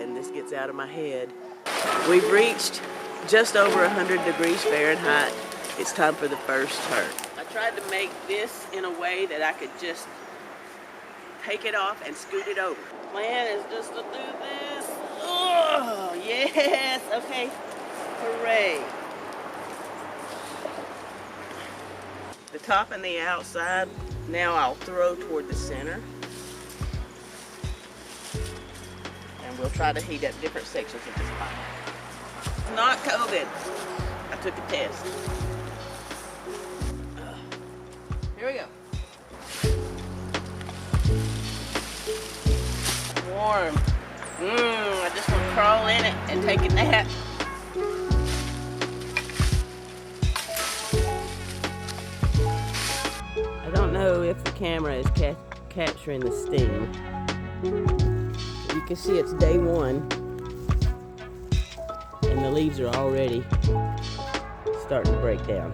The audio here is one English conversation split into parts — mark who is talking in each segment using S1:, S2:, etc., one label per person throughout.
S1: and this gets out of my head. We've reached just over 100 degrees Fahrenheit. It's time for the first turn. I tried to make this in a way that I could just take it off and scoot it over. The plan is just to do this. Oh, yes, okay, hooray. The top and the outside, now I'll throw toward the center. And we'll try to heat up different sections of this pipe. It's not COVID. I took a test. Here we go. Warm. I just want to crawl in it and take a nap. I don't know if the camera is capturing the steam. You can see it's day 1 and the leaves are already starting to break down.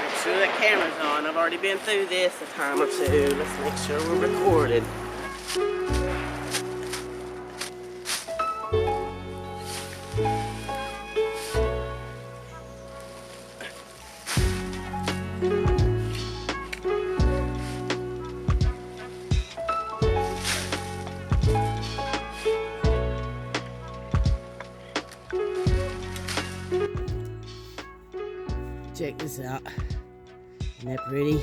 S1: Make sure that camera's on. I've already been through this a time or two. Let's make sure we're recorded. Check this out. Isn't that pretty?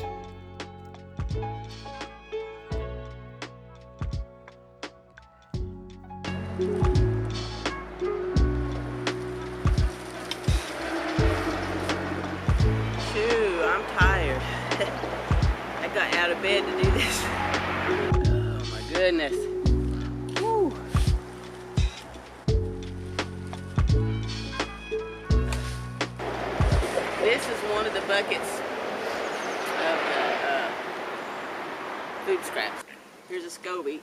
S1: Shoo, I'm tired. I got out of bed to do this. Oh my goodness. Woo. This is one of the buckets of food scraps. Here's a SCOBY.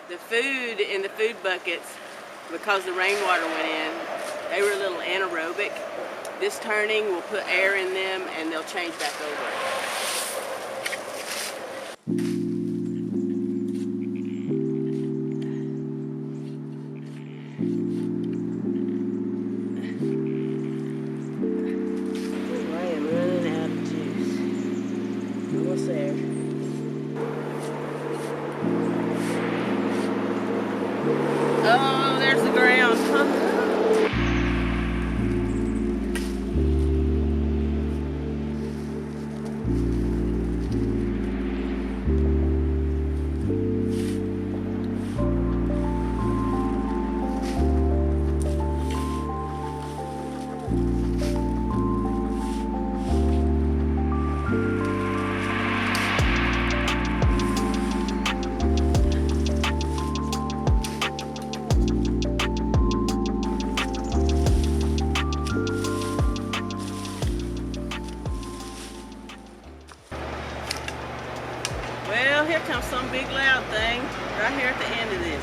S1: The food in the food buckets, because the rainwater went in, they were a little anaerobic. This turning will put air in them and they'll change back over. There. Oh, there's the ground. Well, here comes some big loud thing right here at the end of this.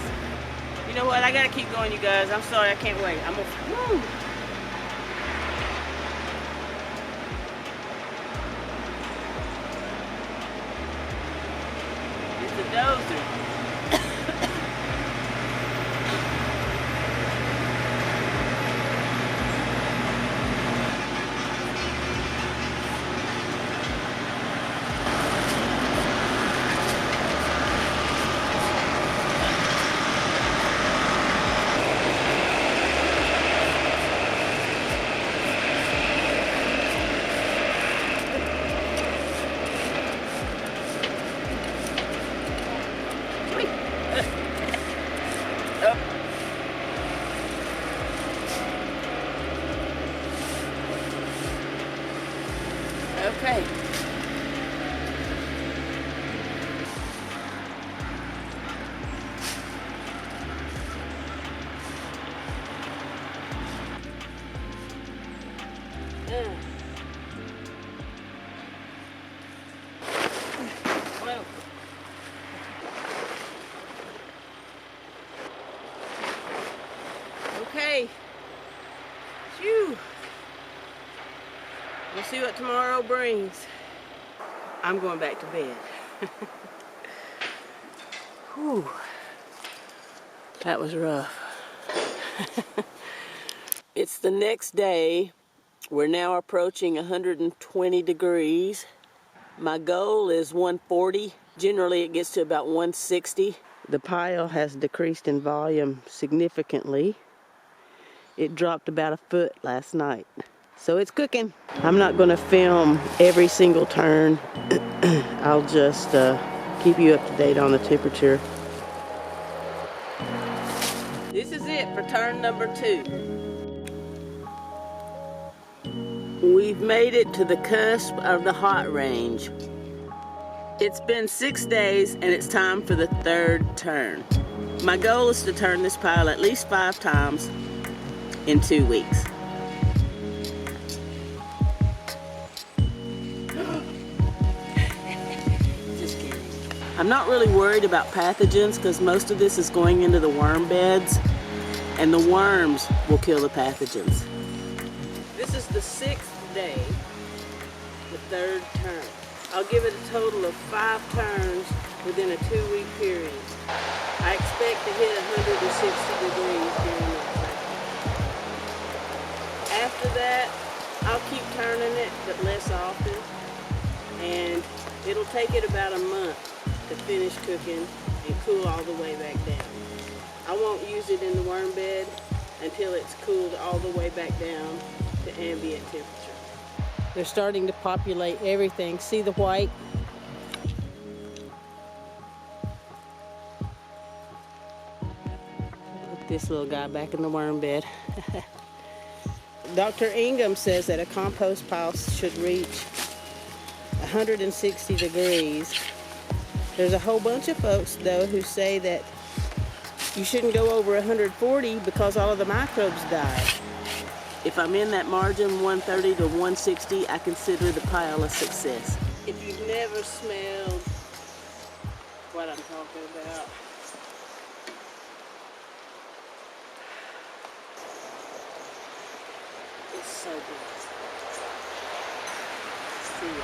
S1: You know what? I gotta keep going, you guys. I'm sorry, I can't wait. I'm gonna. Woo! It's a dozer. Okay. Whoa. Okay. Phew. We'll see what tomorrow brings. I'm going back to bed. Whew. That was rough. It's the next day. We're now approaching 120 degrees. My goal is 140. Generally it gets to about 160. The pile has decreased in volume significantly. It dropped about a foot last night. So it's cooking. I'm not going to film every single turn. I'll just keep you up to date on the temperature. This is it for turn number 2. We've made it to the cusp of the hot range. It's been 6 days and it's time for the 3rd turn. My goal is to turn this pile at least 5 times in 2 weeks. Just kidding. I'm not really worried about pathogens because most of this is going into the worm beds and the worms will kill the pathogens. This is the 6th day, the 3rd turn. I'll give it a total of 5 turns within a 2-week period. I expect to hit 160 degrees during that cycle. After that, I'll keep turning it, but less often. And it'll take it about a month to finish cooking and cool all the way back down. I won't use it in the worm bed until it's cooled all the way back down to ambient temperature. They're starting to populate everything. See the white? Put this little guy back in the worm bed. Dr. Ingham says that a compost pile should reach 160 degrees. There's a whole bunch of folks, though, who say that you shouldn't go over 140 because all of the microbes die. If I'm in that margin, 130 to 160, I consider the pile a success. If you've never smelled what I'm talking about, it's so good. See ya.